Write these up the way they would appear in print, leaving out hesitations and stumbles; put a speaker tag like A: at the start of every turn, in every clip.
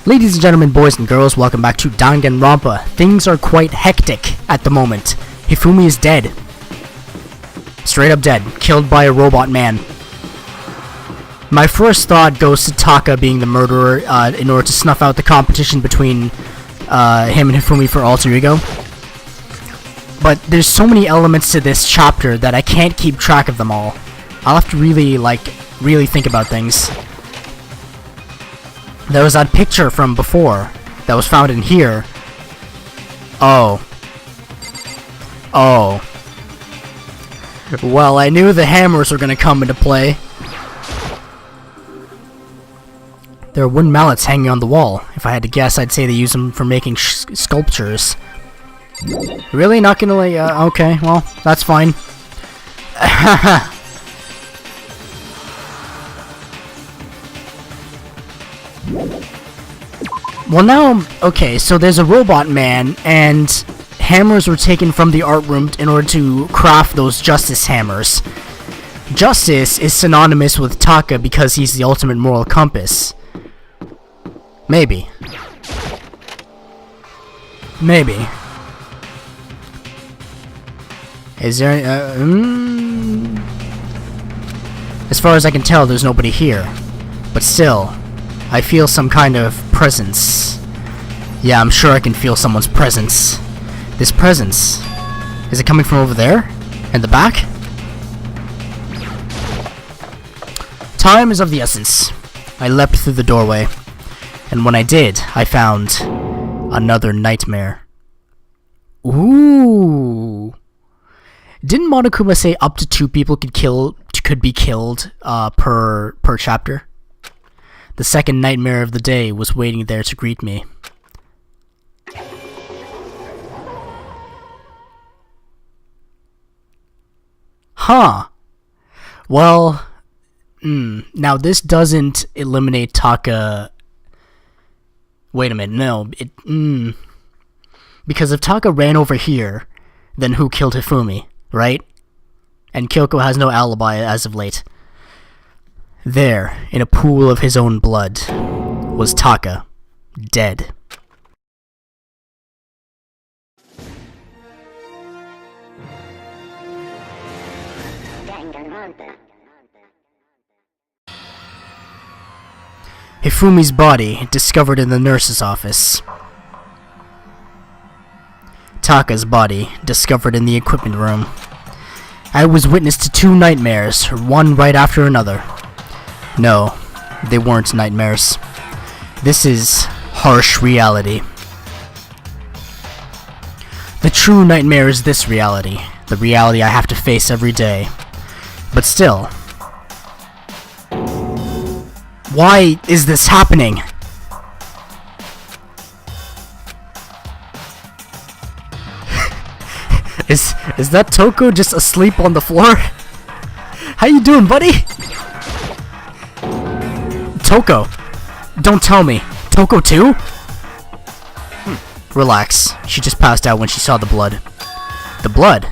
A: Ladies and gentlemen, boys and girls, welcome back to Danganronpa. Things are quite hectic at the moment. Hifumi is dead. Straight up dead. Killed by a robot man. My first thought goes to Taka being the murderer in order to snuff out the competition between him and Hifumi for alter ego. But there's so many elements to this chapter that I can't keep track of them all. I'll have to really think about things. There was that picture from before that was found in here. Oh. Well, I knew the hammers were gonna come into play. There are wooden mallets hanging on the wall. If I had to guess, I'd say they use them for making sculptures. Really? Not gonna okay, well, that's fine. Well now, okay, so there's a robot man, and hammers were taken from the art room in order to craft those justice hammers. Justice is synonymous with Taka because he's the ultimate moral compass. Maybe. Is there as far as I can tell, there's nobody here. But still, I feel some kind of presence. Yeah, I'm sure I can feel someone's presence. This presence, is it coming from over there? In the back? Time is of the essence. I leapt through the doorway. And when I did, I found another nightmare. Ooh. Didn't Monokuma say up to 2 people could be killed per chapter? The second nightmare of the day was waiting there to greet me. Huh. Well, now this doesn't eliminate Taka. Wait a minute, no, because if Taka ran over here, then who killed Hifumi, right? And Kyoko has no alibi as of late. There, in a pool of his own blood, was Taka, dead. Hifumi's body discovered in the nurse's office. Taka's body discovered in the equipment room. I was witness to 2 nightmares, one right after another. No, they weren't nightmares. This is harsh reality. The true nightmare is this reality, the reality I have to face every day. But still, why is this happening? Is that Toko just asleep on the floor? How you doing, buddy? Toko, don't tell me. Toko too? Relax. She just passed out when she saw the blood. The blood?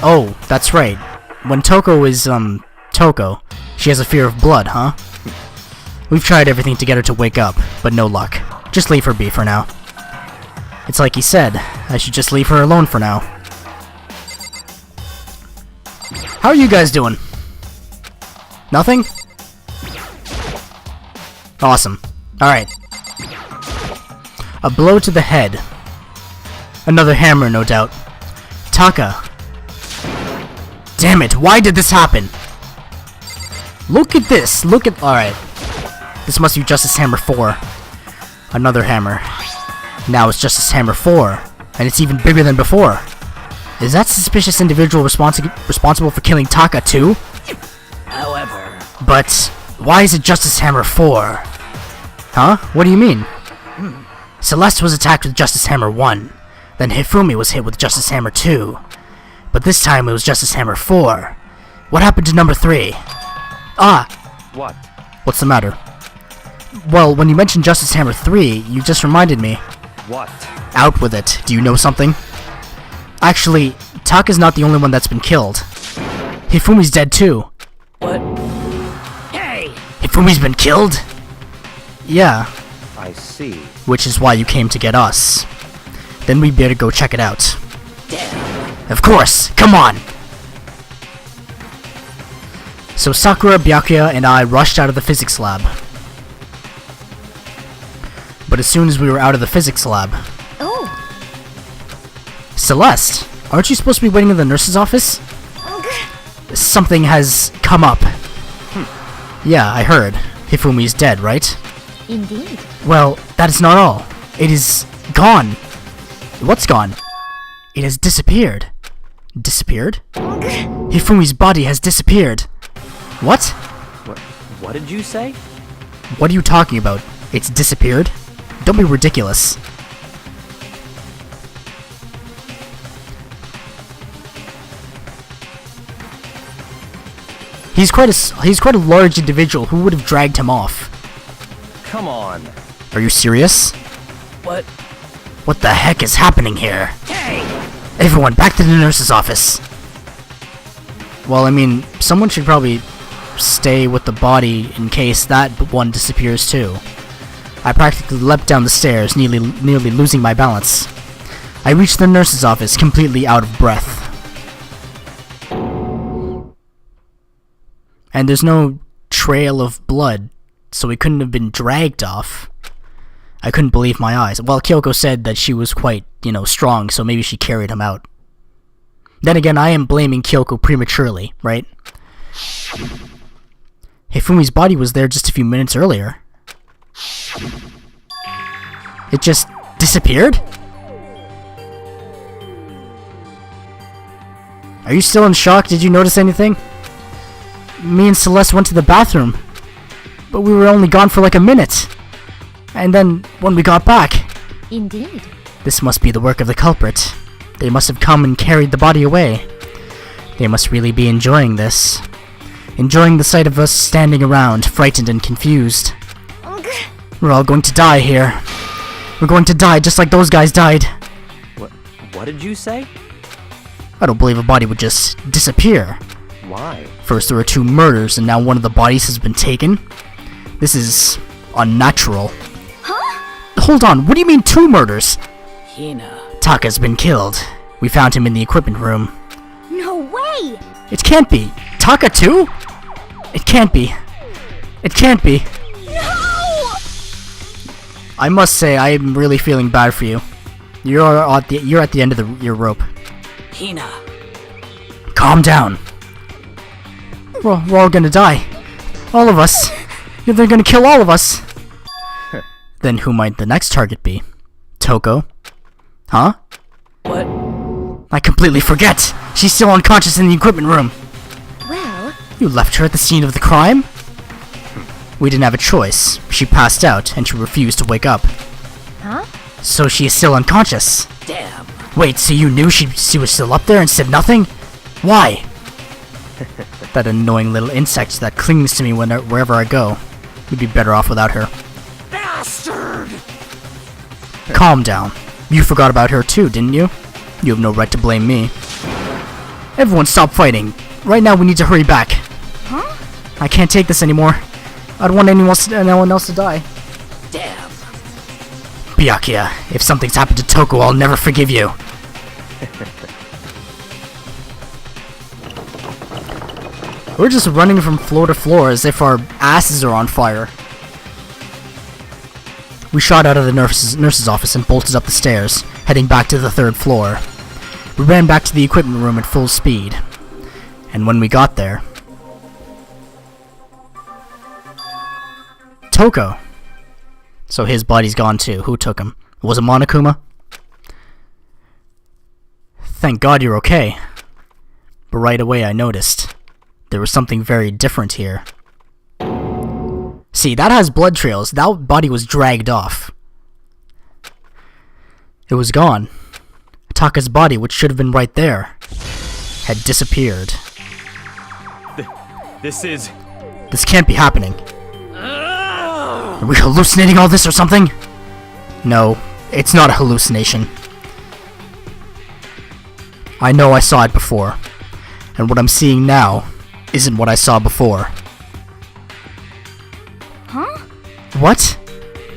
A: Oh, that's right. When Toko is, Toko, she has a fear of blood, huh? We've tried everything to get her to wake up, but no luck. Just leave her be for now. It's like he said, I should just leave her alone for now. How are you guys doing? Nothing? Awesome. Alright. A blow to the head. Another hammer, no doubt. Taka. Damn it, why did this happen? Look at this, alright. This must be Justice Hammer 4. Another hammer. Now it's Justice Hammer 4. And it's even bigger than before. Is that suspicious individual responsible for killing Taka too?
B: However...
A: But why is it Justice Hammer 4? Huh? What do you mean? Celeste was attacked with Justice Hammer 1. Then Hifumi was hit with Justice Hammer 2. But this time it was Justice Hammer 4. What happened to number 3? Ah!
B: What?
A: What's the matter? Well, when you mentioned Justice Hammer 3, you just reminded me.
B: What?
A: Out with it. Do you know something? Actually, Taka's not the only one that's been killed. Hifumi's dead too.
B: What? Hey!
A: Hifumi's been killed? Yeah.
C: I see.
A: which is why you came to get us. Then we better go check it out.
B: Damn.
A: Of course! Come on! So Sakura, Byakuya, and I rushed out of the physics lab. But as soon as we were out of the physics lab...
D: Oh.
A: Celeste, aren't you supposed to be waiting in the nurse's office? Something has come up. Yeah, I heard. Hifumi's dead, right?
D: Indeed.
A: Well, that is not all. It is gone. What's gone? It has disappeared. Disappeared? Hifumi's body has disappeared. What?
C: What did you say?
A: What are you talking about? It's disappeared? Don't be ridiculous. He's quite a large individual. Who would have dragged him off?
C: Come on.
A: Are you serious?
B: What?
A: What the heck is happening here?
B: Hey!
A: Everyone, back to the nurse's office. Well, I mean, someone should probably stay with the body in case that one disappears too. I practically leapt down the stairs, nearly losing my balance. I reached the nurse's office, completely out of breath. And there's no trail of blood, so he couldn't have been dragged off. I couldn't believe my eyes. Well, Kyoko said that she was quite, strong, so maybe she carried him out. Then again, I am blaming Kyoko prematurely, right? Hifumi's body was there just a few minutes earlier. It just disappeared? Are you still in shock? Did you notice anything? Me and Celeste went to the bathroom, but we were only gone for like a minute. And then, when we got back...
D: Indeed.
A: This must be the work of the culprit. They must have come and carried the body away. They must really be enjoying this. Enjoying the sight of us standing around, frightened and confused. We're all going to die here. We're going to die just like those guys died.
C: What did you say?
A: I don't believe a body would just disappear.
C: Why?
A: First there were 2 murders, and now one of the bodies has been taken? This is unnatural.
D: Huh?
A: Hold on, what do you mean 2 murders?
B: Hina.
A: Taka's been killed. We found him in the equipment room.
D: No way!
A: It can't be! Taka too? It can't be. It can't be.
D: No!
A: I must say, I am really feeling bad for you. You're at the end of your rope.
B: Hina.
A: Calm down. We're all gonna die. All of us. They're gonna kill all of us. Then who might the next target be? Toko? Huh?
B: What?
A: I completely forget. She's still unconscious in the equipment room.
D: Well...
A: You left her at the scene of the crime? We didn't have a choice. She passed out, and she refused to wake up.
D: Huh?
A: So she is still unconscious.
B: Damn.
A: Wait, so you knew she was still up there and said nothing? Why? That annoying little insect that clings to me wherever I go. We'd be better off without her.
B: Bastard!
A: Calm down. You forgot about her too, didn't you? You have no right to blame me. Everyone stop fighting. Right now we need to hurry back.
D: Huh?
A: I can't take this anymore. I don't want anyone else to die.
B: Damn.
A: Byakuya, if something's happened to Toko, I'll never forgive you. We're just running from floor to floor as if our asses are on fire. We shot out of the nurse's office and bolted up the stairs, heading back to the 3rd floor. We ran back to the equipment room at full speed. And when we got there... Toko! So his body's gone too. Who took him? Was it Monokuma? Thank God you're okay. But right away I noticed there was something very different here. See, that has blood trails. That body was dragged off. It was gone. Taka's body, which should have been right there, had disappeared. This can't be happening. Are we hallucinating all this or something? No, it's not a hallucination. I know I saw it before, and what I'm seeing now isn't what I saw before.
D: Huh?
A: What?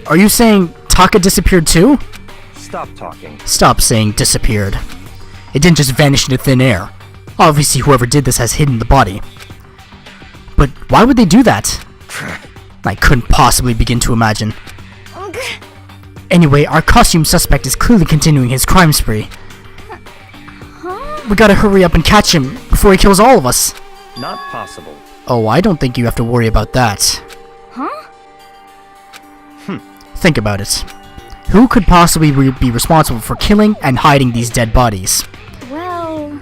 A: Are you saying Taka disappeared too?
C: Stop talking.
A: Stop saying disappeared. It didn't just vanish into thin air. Obviously, whoever did this has hidden the body. But why would they do that? I couldn't possibly begin to imagine.
D: Ugh.
A: Anyway, our costume suspect is clearly continuing his crime spree.
D: Huh?
A: We gotta hurry up and catch him before he kills all of us.
C: Not possible.
A: Oh, I don't think you have to worry about that.
D: Huh?
A: Think about it. Who could possibly be responsible for killing and hiding these dead bodies?
D: Well,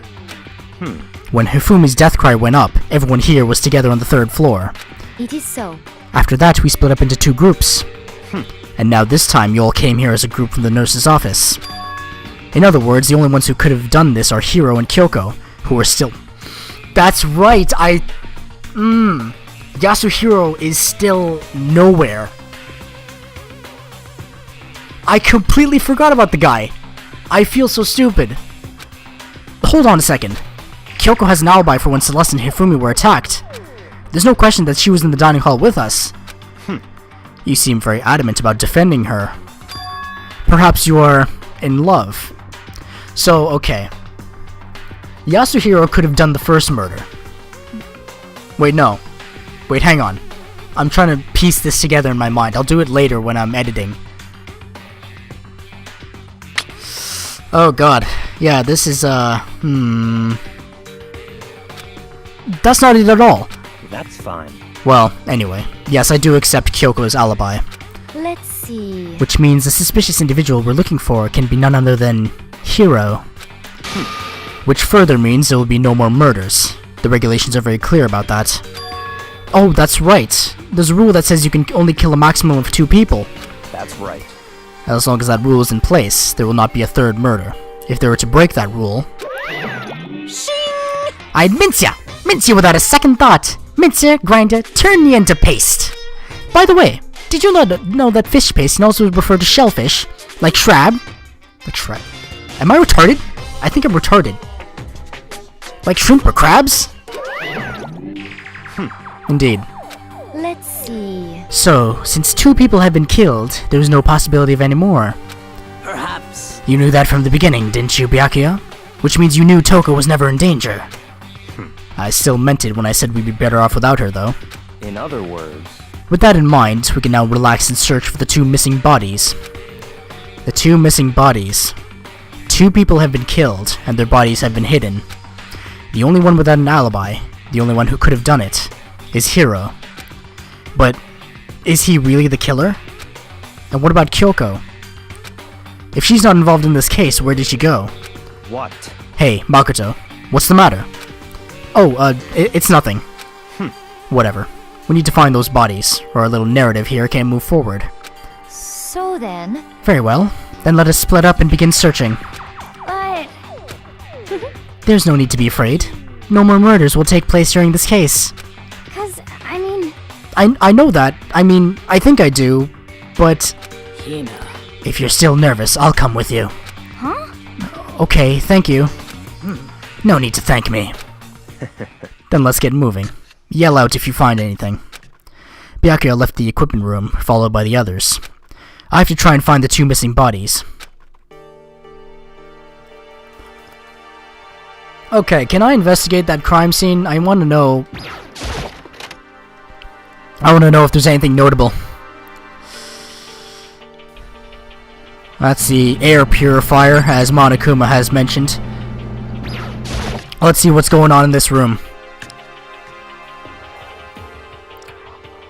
A: When Hifumi's death cry went up, everyone here was together on the 3rd floor.
D: it is so.
A: After that, we split up into 2 groups. And now this time, you all came here as a group from the nurse's office. In other words, the only ones who could have done this are Hiro and Kyoko, who are still... That's right, Yasuhiro is still nowhere. I completely forgot about the guy. I feel so stupid. Hold on a second. Kyoko has an alibi for when Celeste and Hifumi were attacked. There's no question that she was in the dining hall with us. You seem very adamant about defending her. Perhaps you are in love. So, okay. Yasuhiro could have done the first murder. Wait, no. Wait, hang on. I'm trying to piece this together in my mind. I'll do it later when I'm editing. Oh god. Yeah, this is, That's not it at all.
C: That's fine.
A: Well, anyway. Yes, I do accept Kyoko's alibi.
D: Let's see.
A: Which means the suspicious individual we're looking for can be none other than Hiro. Which further means there will be no more murders. The regulations are very clear about that. Oh, that's right. There's a rule that says you can only kill a maximum of 2 people.
C: That's right.
A: As long as that rule is in place, there will not be a 3rd murder. If they were to break that rule...
D: Shing!
A: I'd mince ya! Mince you without a second thought! Mince ya, grind ya, turn ya into paste! By the way, did you know that fish paste can also refer to shellfish? Like shrimp? Like shrimp. Am I retarded? I think I'm retarded. Like shrimp or crabs? Indeed.
D: Let's see.
A: So, since 2 people have been killed, there's no possibility of any more.
B: Perhaps.
A: You knew that from the beginning, didn't you, Byakuya? Which means you knew Toko was never in danger. I still meant it when I said we'd be better off without her, though.
C: In other words,
A: With that in mind, we can now relax and search for the 2 missing bodies. The 2 missing bodies. 2 people have been killed, and their bodies have been hidden. The only one without an alibi, the only one who could have done it, is Hiro. But, is he really the killer? And what about Kyoko? If she's not involved in this case, where did she go?
C: what?
A: Hey, Makoto, what's the matter? Oh, it's nothing. Whatever. We need to find those bodies, or our little narrative here can't move forward.
D: So then,
A: Very well. Then let us split up and begin searching.
D: but
A: There's no need to be afraid. No more murders will take place during this case.
D: I mean,
A: I know that. I mean, I think I do. But
B: Hina.
A: if you're still nervous, I'll come with you.
D: huh?
A: Okay, thank you. No need to thank me. Then let's get moving. Yell out if you find anything. Byakuya left the equipment room, followed by the others. I have to try and find the 2 missing bodies. Okay, can I investigate that crime scene? I want to know... if there's anything notable. That's the air purifier, as Monokuma has mentioned. Let's see what's going on in this room.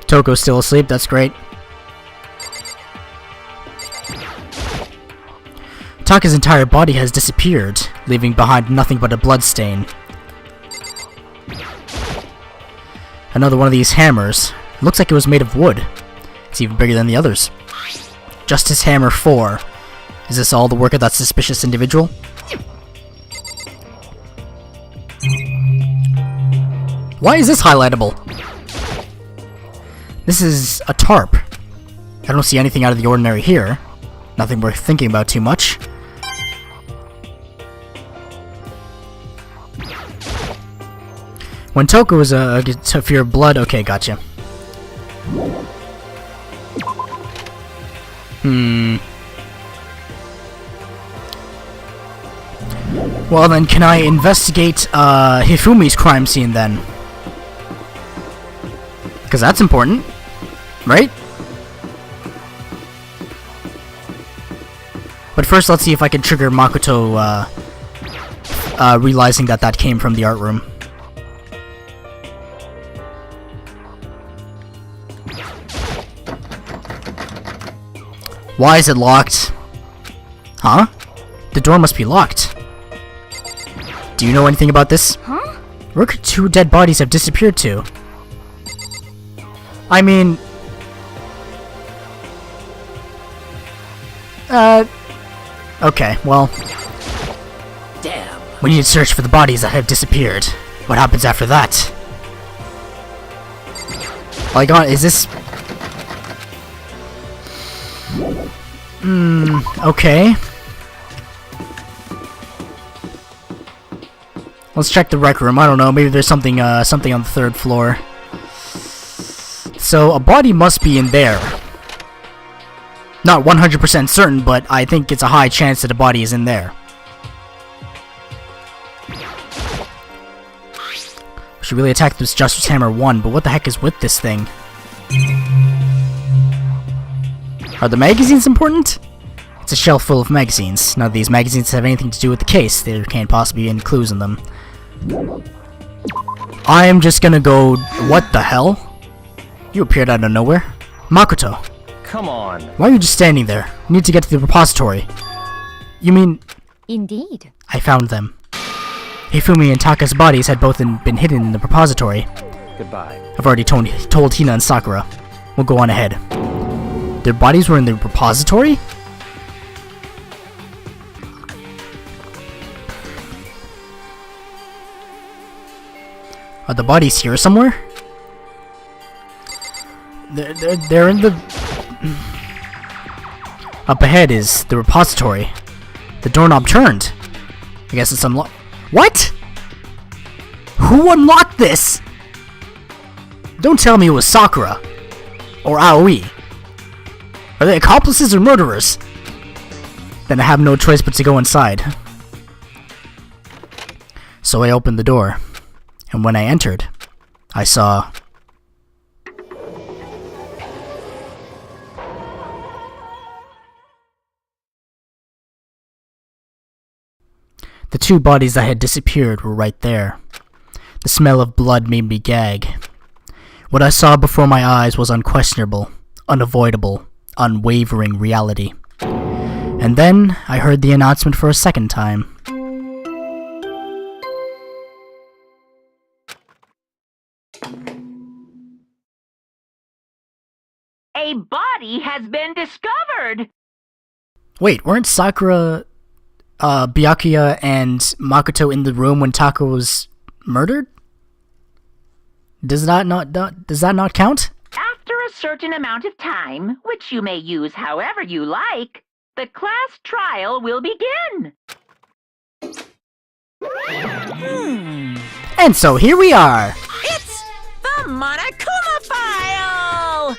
A: Toko's still asleep, that's great. Taka's entire body has disappeared, leaving behind nothing but a blood stain. Another one of these hammers. Looks like it was made of wood. It's even bigger than the others. Justice Hammer 4. Is this all the work of that suspicious individual? Why is this highlightable? This is a tarp. I don't see anything out of the ordinary here. Nothing worth thinking about too much. When Toko was a fear of blood, okay, gotcha. Well then, can I investigate Hifumi's crime scene then? Because that's important, right? But first, let's see if I can trigger Makoto realizing that that came from the art room. Why is it locked? Huh? The door must be locked. Do you know anything about this?
D: Huh?
A: Where could 2 dead bodies have disappeared to? I mean... Okay, well...
B: Damn.
A: We need to search for the bodies that have disappeared. What happens after that? Like, is this... Okay. Let's check the rec room. I don't know, maybe there's something on the 3rd floor. So, a body must be in there. Not 100% certain, but I think it's a high chance that a body is in there. We should really attack this Justice Hammer 1, but what the heck is with this thing? Are the magazines important? It's a shelf full of magazines. None of these magazines have anything to do with the case. There can't possibly be any clues in them. I'm just gonna go... What the hell? You appeared out of nowhere. Makoto,
C: Come on.
A: why are you just standing there? You need to get to the repository. You mean...
D: Indeed.
A: I found them. Hifumi and Taka's bodies had both been hidden in the repository.
C: Goodbye.
A: I've already told Hina and Sakura. We'll go on ahead. Their bodies were in the repository? Are the bodies here somewhere? They're in the... Up ahead is the repository. The doorknob turned. I guess it's unlocked. What? Who unlocked this? Don't tell me it was Sakura. Or Aoi. Are they accomplices or murderers? Then I have no choice but to go inside. So I opened the door. And when I entered, I saw... The 2 bodies that had disappeared were right there. The smell of blood made me gag. What I saw before my eyes was unquestionable, unavoidable, unwavering reality. And then I heard the announcement for a second time.
E: A body has been discovered!
A: Wait, weren't Sakura, Byakuya, and Makoto in the room when Taka was murdered? Does that not count?
E: After a certain amount of time, which you may use however you like, the class trial will begin.
A: And so here we are!
E: It's the Monokuma file!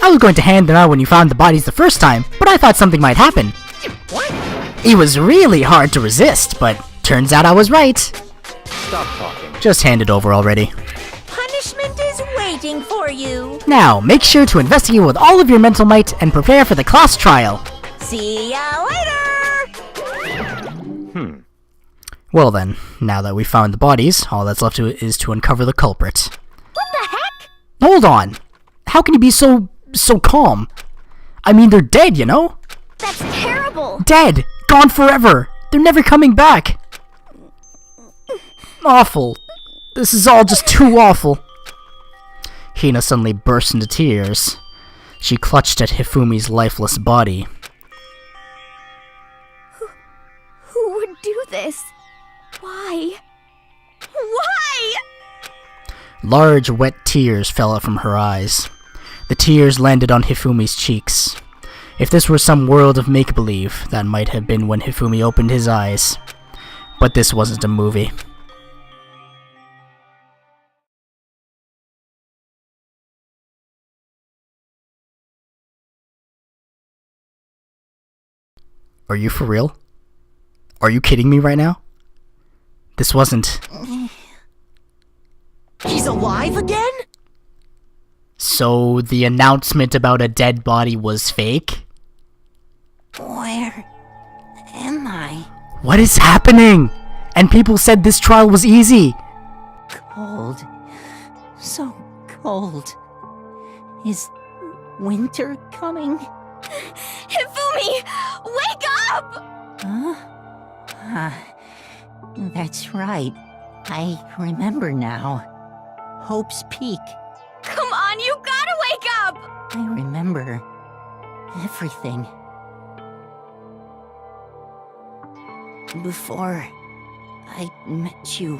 A: I was going to hand them out when you found the bodies the first time, but I thought something might happen.
E: What?
A: It was really hard to resist, but turns out I was right.
C: Stop talking.
A: Just hand it over already.
E: Punishment is waiting for you.
A: Now, make sure to investigate with all of your mental might and prepare for the class trial.
E: See ya later!
A: Well then, now that we've found the bodies, all that's left is to uncover the culprit.
D: What the heck?
A: Hold on! How can you be so calm? I mean, they're dead, you know?
D: That's terrible.
A: Dead! Gone forever! They're never coming back! Awful. This is all just too awful. Hina suddenly burst into tears. She clutched at Hifumi's lifeless body.
D: Who would do this? Why? Why?
A: Large, wet tears fell out from her eyes. The tears landed on Hifumi's cheeks. If this were some world of make-believe, that might have been when Hifumi opened his eyes. But this wasn't a movie. Are you for real? Are you kidding me right now? This wasn't...
B: He's alive again?
A: So the announcement about a dead body was fake?
B: Where am I?
A: What is happening? And people said this trial was easy.
B: Cold. So cold. Is winter coming?
D: Hifumi! Wake up!
B: Huh? That's right. I remember now. Hope's Peak.
D: Come on, you gotta wake up!
B: I remember everything. Before I met you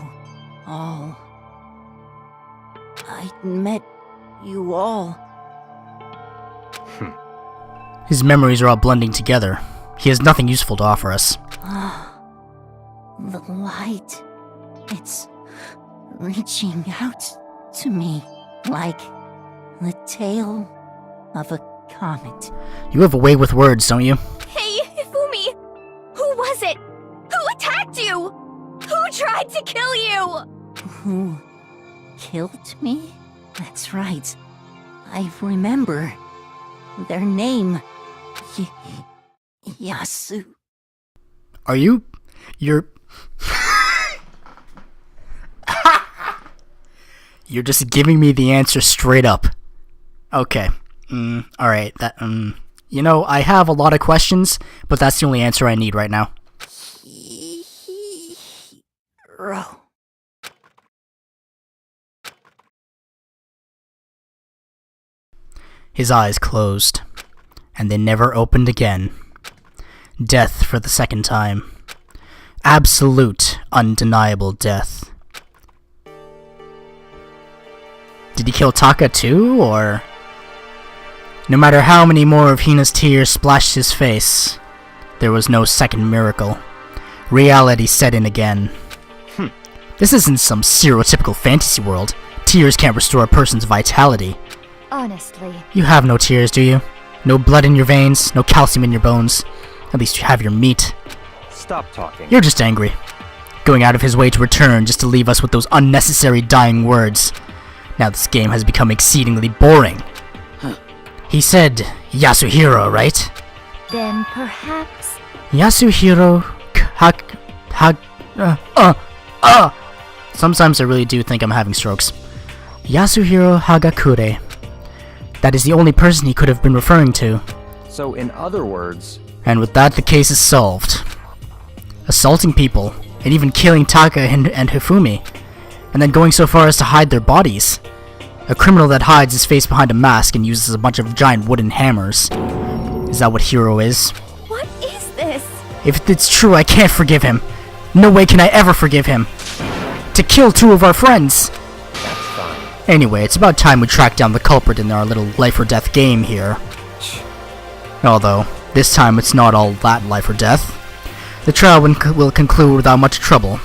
B: all. I met you all.
A: His memories are all blending together. He has nothing useful to offer us.
B: The light. It's reaching out to me like the tail of a comet.
A: You have a way with words, don't you?
D: Hey, Hifumi! Who was it? Who attacked you? Who tried to kill you?
B: Who killed me? That's right. I remember. Their name. Yasu.
A: Are you... You're... You're just giving me the answer straight up. Okay. Alright, that, You know, I have a lot of questions, but that's the only answer I need right now.
B: Hero.
A: His eyes closed, and they never opened again. Death for the second time. Absolute, undeniable death. Did he kill Taka too, or...? No matter how many more of Hina's tears splashed his face, there was no second miracle. Reality set in again. This isn't some stereotypical fantasy world. Tears can't restore a person's vitality.
D: Honestly.
A: You have no tears, do you? No blood in your veins, no calcium in your bones. At least you have your meat.
C: Stop talking.
A: You're just angry. Going out of his way to return just to leave us with those unnecessary dying words. Now this game has become exceedingly boring. He said, Yasuhiro, right?
D: Then perhaps...
A: Yasuhiro... Sometimes I really do think I'm having strokes. Yasuhiro Hagakure. That is the only person he could have been referring to.
C: So in other words...
A: And with that, the case is solved. Assaulting people, and even killing Taka and Hifumi, and then going so far as to hide their bodies. A criminal that hides his face behind a mask and uses a bunch of giant wooden hammers. Is that what Hiro is?
D: What is this?
A: If it's true, I can't forgive him. No way can I ever forgive him. To kill two of our friends!
C: That's fine.
A: Anyway, it's about time we track down the culprit in our little life or death game here. Although, this time it's not all that life or death. The trial will conclude without much trouble.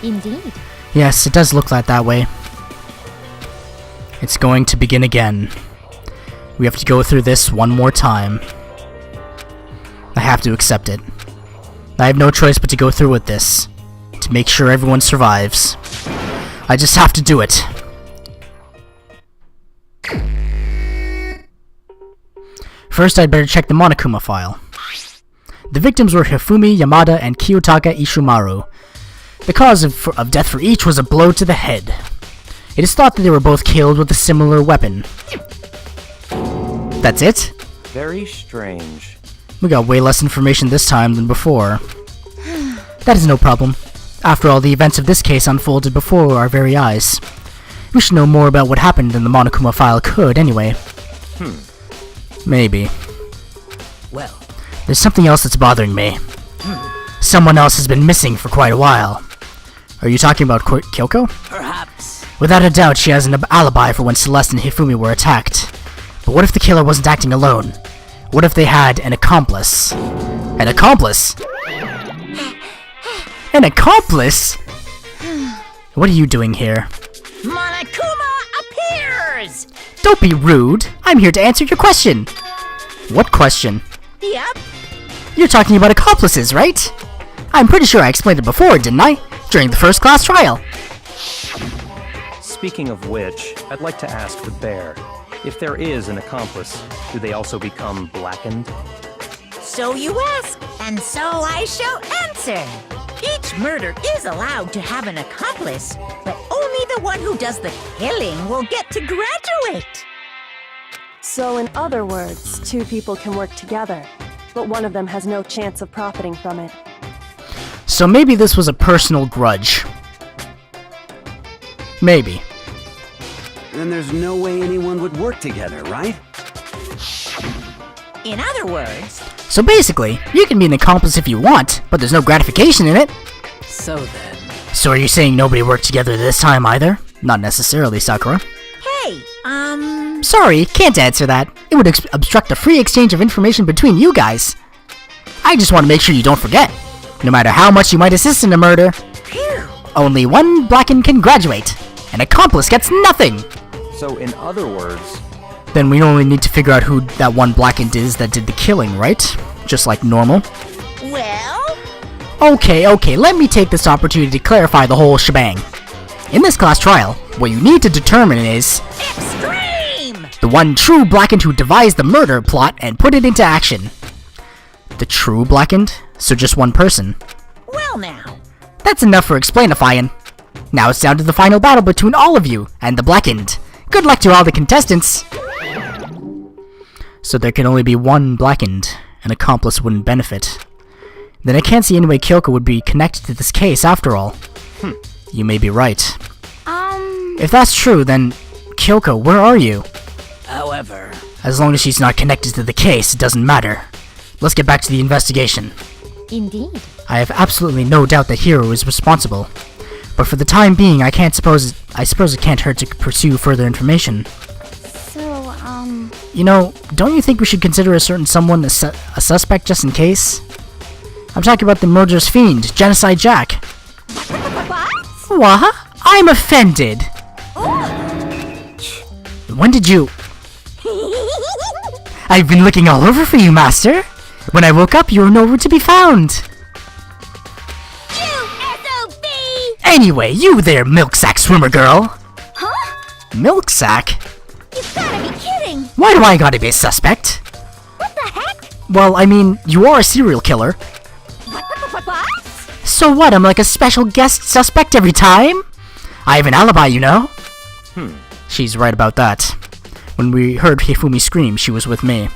D: Indeed.
A: Yes, it does look like that way. It's going to begin again. We have to go through this one more time. I have to accept it. I have no choice but to go through with this, to make sure everyone survives. I just have to do it. First, I'd better check the Monokuma file. The victims were Hifumi, Yamada, and Kiyotaka Ishimaru. The cause of death for each was a blow to the head. It is thought that they were both killed with a similar weapon. That's it?
C: Very strange.
A: We got way less information this time than before. That is no problem. After all, the events of this case unfolded before our very eyes. We should know more about what happened than the Monokuma file could, anyway. Maybe.
B: Well,
A: There's something else that's bothering me. Someone else has been missing for quite a while. Are you talking about Kyoko?
B: perhaps.
A: Without a doubt, she has an alibi for when Celeste and Hifumi were attacked. But what if the killer wasn't acting alone? What if they had an accomplice? An accomplice? An accomplice? What are you doing here?
B: Monokuma appears!
A: Don't be rude. I'm here to answer your question. What question?
B: Yep.
A: You're talking about accomplices, right? I'm pretty sure I explained it before, didn't I? During the first class trial.
C: Speaking of which, I'd like to ask the bear, if there is an accomplice, do they also become blackened?
B: So you ask, and so I shall answer. Each murder is allowed to have an accomplice, but only the one who does the killing will get to graduate.
F: So in other words, two people can work together, but one of them has no chance of profiting from it.
A: So maybe this was a personal grudge. Maybe.
G: Then there's no way anyone would work together, right?
B: In other words,
A: So basically, you can be an accomplice if you want, but there's no gratification in it.
B: so then.
A: So are you saying nobody worked together this time either? Not necessarily, Sakura.
B: Hey,
A: Sorry, can't answer that. It would obstruct the free exchange of information between you guys. I just want to make sure you don't forget. No matter how much you might assist in a murder,
B: phew.
A: only one blackened can graduate. An accomplice gets nothing.
C: So in other words,
A: Then we only need to figure out who that one blackened is that did the killing, right? Just like normal.
B: Well,
A: Okay, let me take this opportunity to clarify the whole shebang. In this class trial, what you need to determine is
B: extreme!
A: the one true blackened who devised the murder plot and put it into action. The true blackened? So just one person.
B: Well now,
A: That's enough for explainifying. Now it's down to the final battle between all of you and the blackened. Good luck to all the contestants! So there can only be one blackened. An accomplice wouldn't benefit. Then I can't see any way Kyoko would be connected to this case after all. You may be right. If that's true, then Kyoko, where are you?
B: however,
A: As long as she's not connected to the case, it doesn't matter. Let's get back to the investigation.
D: Indeed.
A: I have absolutely no doubt that Hiro is responsible. But for the time being, I suppose it can't hurt to pursue further information.
D: So,
A: You know, don't you think we should consider a certain someone a suspect just in case? I'm talking about the murderous fiend, Genocide Jack. What? I'm offended! When did you... I've been looking all over for you, Master! When I woke up, you were nowhere to be found!
D: you SOB!
A: Anyway, you there, milk sack swimmer girl!
D: Huh?
A: Milk sack?
D: You've gotta be kidding!
A: Why do I gotta be a suspect?
D: What the heck?
A: Well, I mean, you are a serial killer.
D: What?
A: So what, I'm like a special guest suspect every time? I have an alibi, you know? She's right about that. When we heard Hifumi scream, she was with me.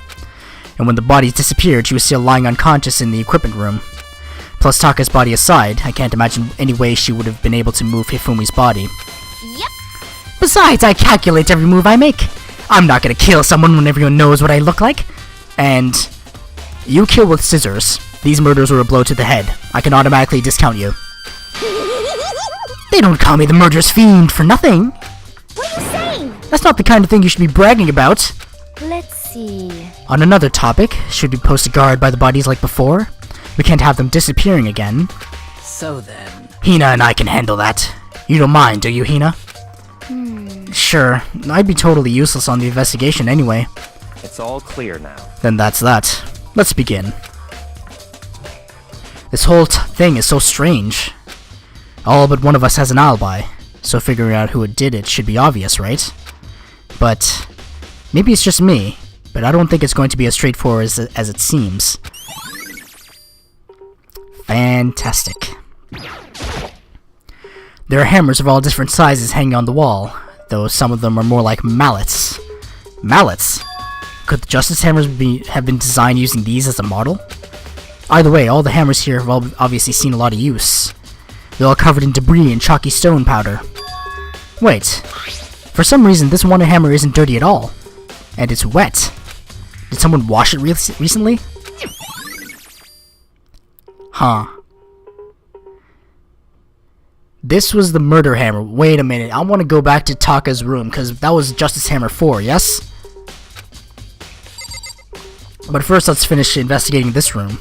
A: And when the bodies disappeared, she was still lying unconscious in the equipment room. Plus Taka's body aside, I can't imagine any way she would have been able to move Hifumi's body.
D: Yep.
A: Besides, I calculate every move I make. I'm not gonna kill someone when everyone knows what I look like. And you kill with scissors. These murders were a blow to the head. I can automatically discount you. They don't call me the murderous fiend for nothing.
D: What are you saying?
A: That's not the kind of thing you should be bragging about.
D: Let's see.
A: On another topic, should we post a guard by the bodies like before? We can't have them disappearing again.
B: so then.
A: Hina and I can handle that. You don't mind, do you, Hina? Sure. I'd be totally useless on the investigation anyway.
C: it's all clear now.
A: Then that's that. Let's begin. This whole thing is so strange. All but one of us has an alibi, so figuring out who did it should be obvious, right? But maybe it's just me, but I don't think it's going to be as straightforward as it seems. Fantastic. There are hammers of all different sizes hanging on the wall, though some of them are more like mallets. Mallets? Could the Justice Hammers have been designed using these as a model? Either way, all the hammers here have obviously seen a lot of use. They're all covered in debris and chalky stone powder. Wait. For some reason, this one hammer isn't dirty at all. And it's wet. Did someone wash it recently? Huh. This was the murder hammer. Wait a minute. I want to go back to Taka's room, because that was Justice Hammer 4, yes? But first, let's finish investigating this room.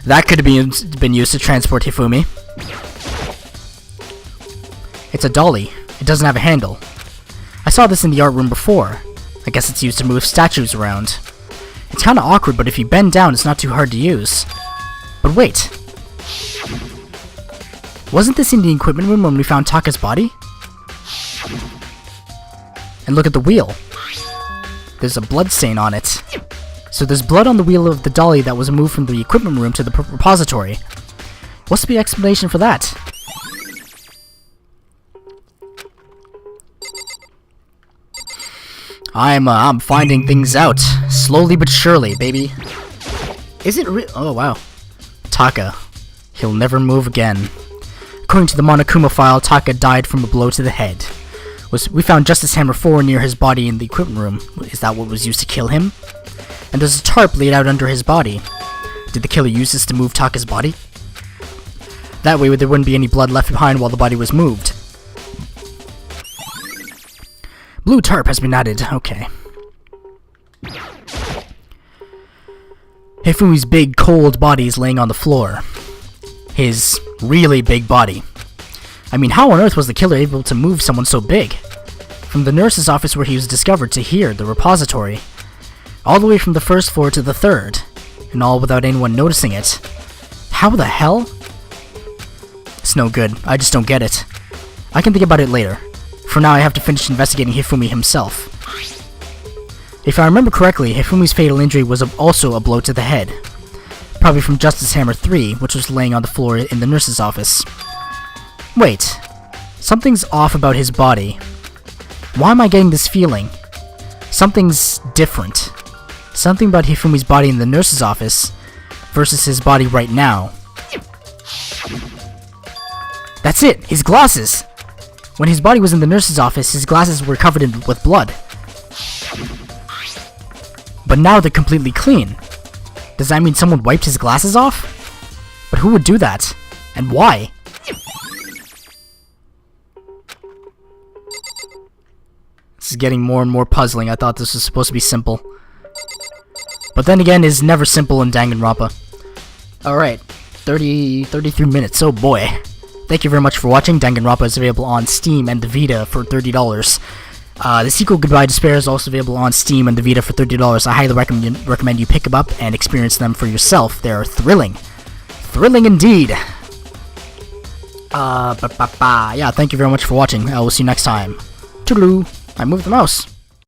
A: That could have been used to transport Hifumi. It's a dolly. It doesn't have a handle. I saw this in the art room before. I guess it's used to move statues around. It's kinda awkward, but if you bend down, it's not too hard to use. But wait. Wasn't this in the equipment room when we found Taka's body? And look at the wheel. There's a blood stain on it. So there's blood on the wheel of the dolly that was moved from the equipment room to the repository. What's the explanation for that? I'm finding things out. Slowly but surely, baby. Is it oh, wow. Taka. He'll never move again. According to the Monokuma file, Taka died from a blow to the head. We found Justice Hammer 4 near his body in the equipment room. Is that what was used to kill him? And there's a tarp laid out under his body. Did the killer use this to move Taka's body? That way there wouldn't be any blood left behind while the body was moved. Blue tarp has been added. Okay. Hifumi's big, cold body is laying on the floor. His really big body. I mean, how on earth was the killer able to move someone so big? From the nurse's office where he was discovered to here, the repository. All the way from the first floor to the third. And all without anyone noticing it. How the hell? It's no good. I just don't get it. I can think about it later. For now, I have to finish investigating Hifumi himself. If I remember correctly, Hifumi's fatal injury was also a blow to the head. Probably from Justice Hammer 3, which was laying on the floor in the nurse's office. Wait. Something's off about his body. Why am I getting this feeling? Something's different. Something about Hifumi's body in the nurse's office versus his body right now. That's it! His glasses! When his body was in the nurse's office, his glasses were covered with blood. But now they're completely clean. Does that mean someone wiped his glasses off? But who would do that? And why? This is getting more and more puzzling. I thought this was supposed to be simple. But then again, it's never simple in Danganronpa. Alright, 33 minutes, oh boy. Thank you very much for watching. Danganronpa is available on Steam and the Vita for $30. The sequel, Goodbye Despair, is also available on Steam and the Vita for $30. I highly recommend you pick them up and experience them for yourself. They're thrilling. Thrilling indeed. Yeah, thank you very much for watching. I will see you next time. Toodaloo. I moved the mouse.